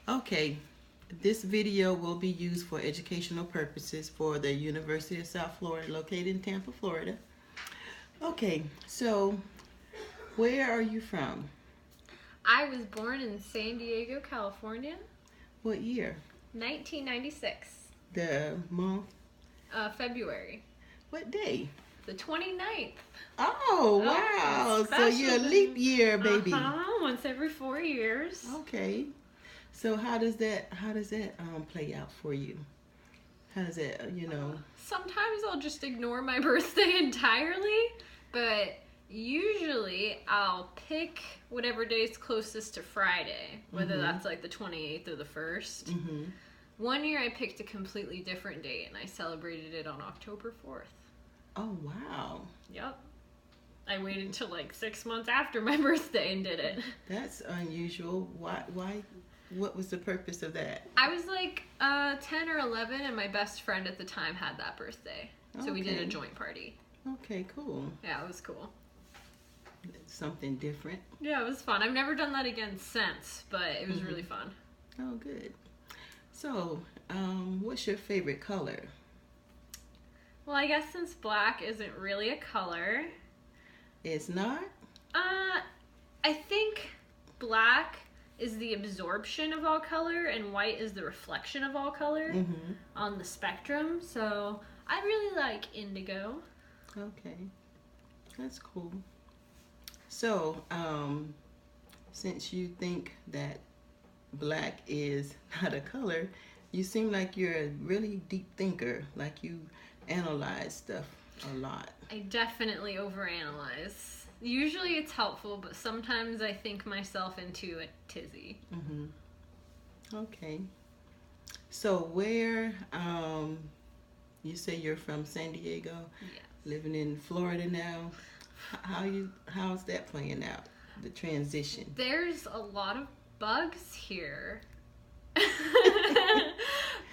Okay, this video will be used for educational purposes for the University of South Florida, located in Tampa, Florida. Okay, so where are you from? I was born in San Diego, California, What year? 1996, The month? February, What day? the 29th. Oh, Oh, wow. So you're a special leap day. year, baby. Once every 4 years. Okay. So how does that play out for you? How does that? Sometimes I'll just ignore my birthday entirely, but usually I'll pick whatever day's closest to Friday, whether that's like the 28th or the 1st. Mm-hmm. One year I picked a completely different date and I celebrated it on October 4th. Oh, wow. Yep. I waited till like 6 months after my birthday and did it. That's unusual. Why? What was the purpose of that? I was like 10 or 11 and my best friend at the time had that birthday. So we did a Okay. joint party. Okay, cool. Yeah, it was cool. Something different. Yeah, it was fun. I've never done that again since, but it was really fun. Oh, good. So, what's your favorite color? Well, I guess since black isn't really a color, It's not? I think black is the absorption of all color and white is the reflection of all color Mm-hmm. on the spectrum. So I really like indigo. Okay. That's cool. So, since you think that black is not a color, you seem like you're a really deep thinker, like you analyze stuff a lot. I definitely overanalyze. Usually it's helpful, but sometimes I think myself into a tizzy. Mm-hmm. Okay. So where, you say you're from San Diego, Yes. living in Florida now. How's that playing out? The transition. There's a lot of bugs here.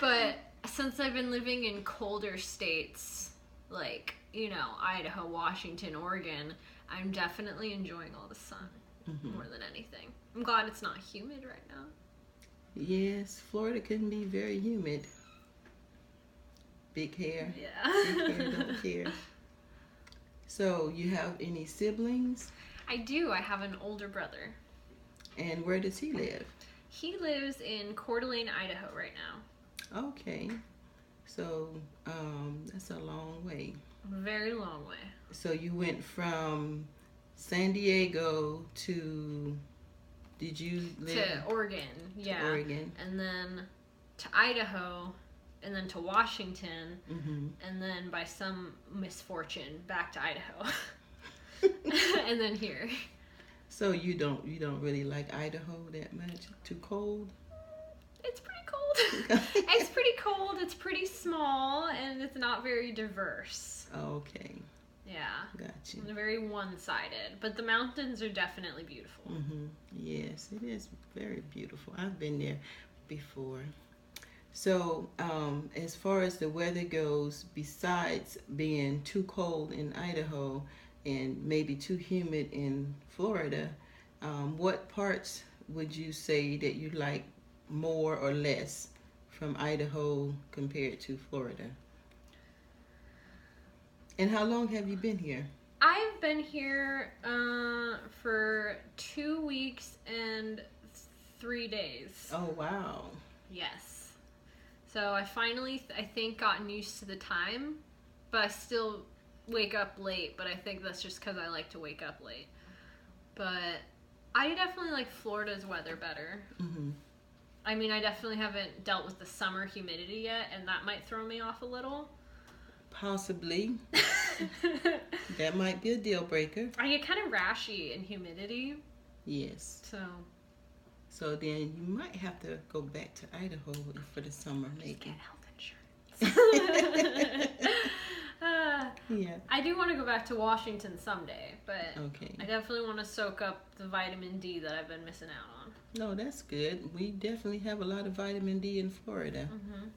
But since I've been living in colder states, like, Idaho, Washington, Oregon, I'm definitely enjoying all the sun more than anything. I'm glad it's not humid right now. Yes, Florida can be very humid. Big hair. Yeah. Big hair, double hair. So you have any siblings? I do. I have an older brother. And where does he live? He lives in Coeur d'Alene, Idaho right now. Okay. So that's a long way. A very long way. So you went from San Diego to, did you live To Oregon, yeah. Oregon? And then to Idaho, and then to Washington, Mm-hmm. and then by some misfortune back to Idaho. And then here. So you don't really like Idaho that much? Too cold? It's pretty cold. It's pretty cold, it's pretty small, and it's not very diverse. Okay, Yeah. gotcha. It's very one-sided, but the mountains are definitely beautiful. Mm-hmm. Yes, it is very beautiful. I've been there before. So, as far as the weather goes, besides being too cold in Idaho and maybe too humid in Florida, what parts would you say that you like more or less from Idaho compared to Florida? And how long have you been here? I've been here for 2 weeks and 3 days. Oh, wow. Yes. So I finally, I think, gotten used to the time, but I still wake up late, but I think that's just because I like to wake up late. But I definitely like Florida's weather better. Mm-hmm. I mean, I definitely haven't dealt with the summer humidity yet, and that might throw me off a little. Possibly. That might be a deal breaker. I get kind of rashy in humidity, Yes. so So then you might have to go back to Idaho for the summer, get maybe. health insurance. Yeah. I do want to go back to Washington someday, but Okay. I definitely want to soak up the vitamin D that I've been missing out on. No, that's good. We definitely have a lot of vitamin D in Florida. Mm-hmm.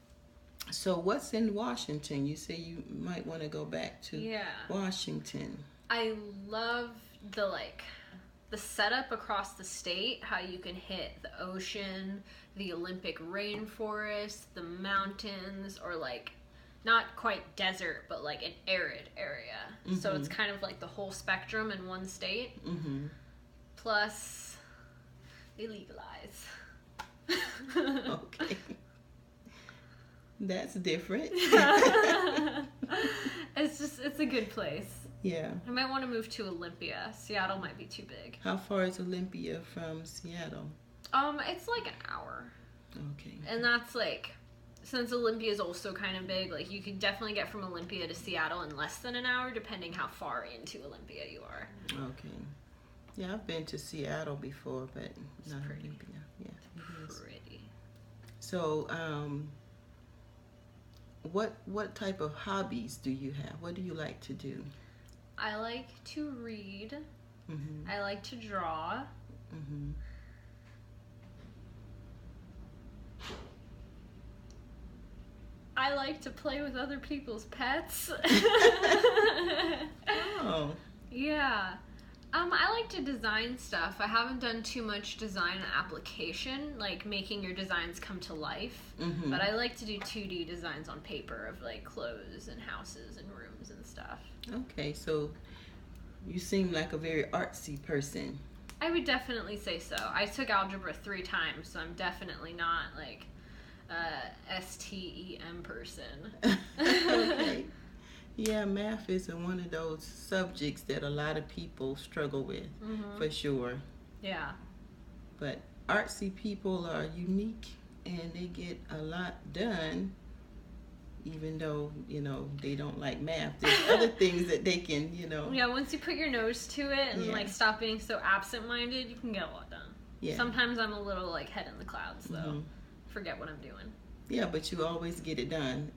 So what's in Washington? You say you might want to go back to Yeah. Washington. I love the the setup across the state, how you can hit the ocean, the Olympic rainforest, the mountains, or like not quite desert, but like an arid area. So it's kind of like the whole spectrum in one state. Plus, they legalize. Okay. That's different. It's a good place. Yeah. I might want to move to Olympia. Seattle might be too big. How far is Olympia from Seattle? It's like an hour. Okay. And that's like, since Olympia is also kind of big, like you could definitely get from Olympia to Seattle in less than an hour, depending how far into Olympia you are. Okay. Yeah, I've been to Seattle before, but not pretty. Olympia. Yeah, it is. Pretty. So, what type of hobbies do you have? What do you like to do? I like to read. Mm-hmm. I like to draw. Mm-hmm. I like to play with other people's pets. Oh. Yeah. I like to design stuff. I haven't done too much design application, like making your designs come to life. Mm-hmm. But I like to do 2D designs on paper of like clothes and houses and rooms and stuff. Okay, so you seem like a very artsy person. I would definitely say so. I took algebra 3 times, so I'm definitely not like a STEM person. Okay. Yeah, math is one of those subjects that a lot of people struggle with, for sure. Yeah. But artsy people are unique and they get a lot done, even though, they don't like math. There's other things that they can, Yeah, once you put your nose to it and Yeah. like stop being so absent-minded, you can get a lot done. Yeah. Sometimes I'm a little like head in the clouds though. Mhm. Forget what I'm doing. Yeah, but you always get it done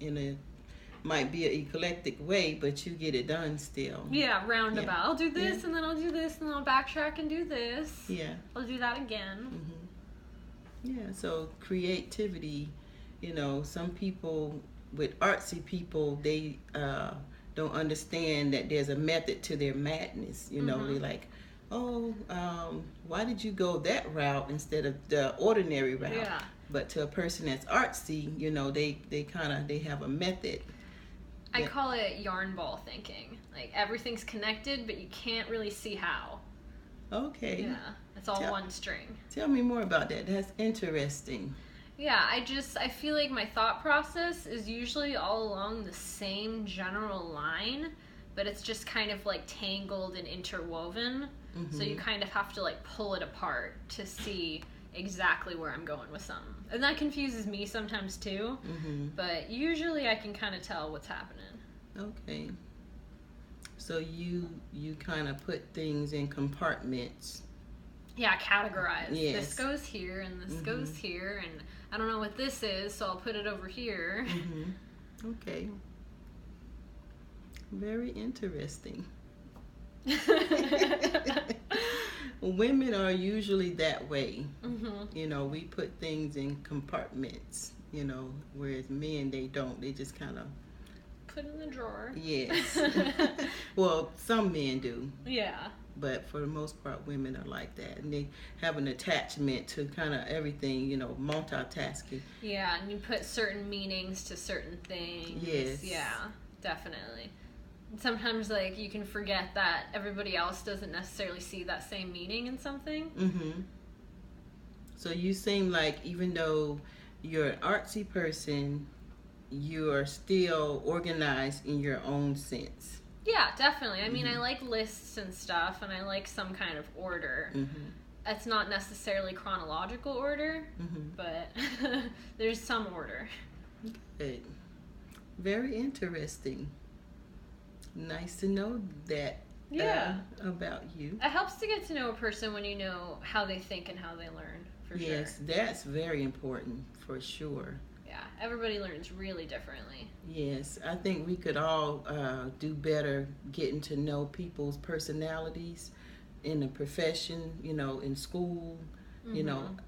might be an eclectic way, but you get it done still. Yeah, roundabout. Yeah. I'll do this Yeah. and then I'll do this and then I'll backtrack and do this. Yeah. I'll do that again. Yeah, so creativity, some people with artsy people, they don't understand that there's a method to their madness. They're like, why did you go that route instead of the ordinary route? Yeah. But to a person that's artsy, they have a method. I call it yarn ball thinking. Like everything's connected, but you can't really see how. Okay. Yeah, it's all one string. Tell me more about that. That's interesting. Yeah, I feel like my thought process is usually all along the same general line, but it's just kind of like tangled and interwoven. So you kind of have to like pull it apart to see exactly where I'm going with something. And that confuses me sometimes too, but usually I can kind of tell what's happening. Okay. So you kind of put things in compartments. Yeah, categorize. Yes. This goes here and this goes here, and I don't know what this is, so I'll put it over here. Okay. Very interesting. Women are usually that way. We put things in compartments, whereas men, they don't. They just kind of Put in the drawer. Yes. Well, some men do. Yeah. But for the most part, women are like that. And they have an attachment to kind of everything, multitasking. Yeah, and you put certain meanings to certain things. Yes. Yeah, definitely. Sometimes, like, you can forget that everybody else doesn't necessarily see that same meaning in something. So you seem like even though you're an artsy person, you are still organized in your own sense. Yeah, definitely. I mean, I like lists and stuff, and I like some kind of order. It's not necessarily chronological order, but there's some order. Good. Very interesting. Nice to know that about you. It helps to get to know a person when you know how they think and how they learn, for sure. Yes, that's very important, for sure. Yeah, everybody learns really differently. Yes, I think we could all do better getting to know people's personalities in the profession, in school,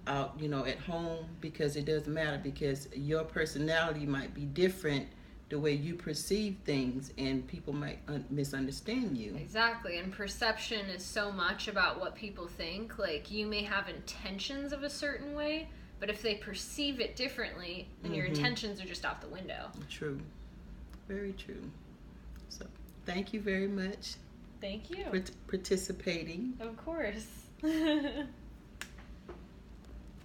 out, at home, because it doesn't matter, because your personality might be different the way you perceive things, and people might misunderstand you. Exactly, and perception is so much about what people think. Like, you may have intentions of a certain way, but if they perceive it differently, then your intentions are just out the window. True. Very true. So, thank you very much Thank you. for participating. Of course.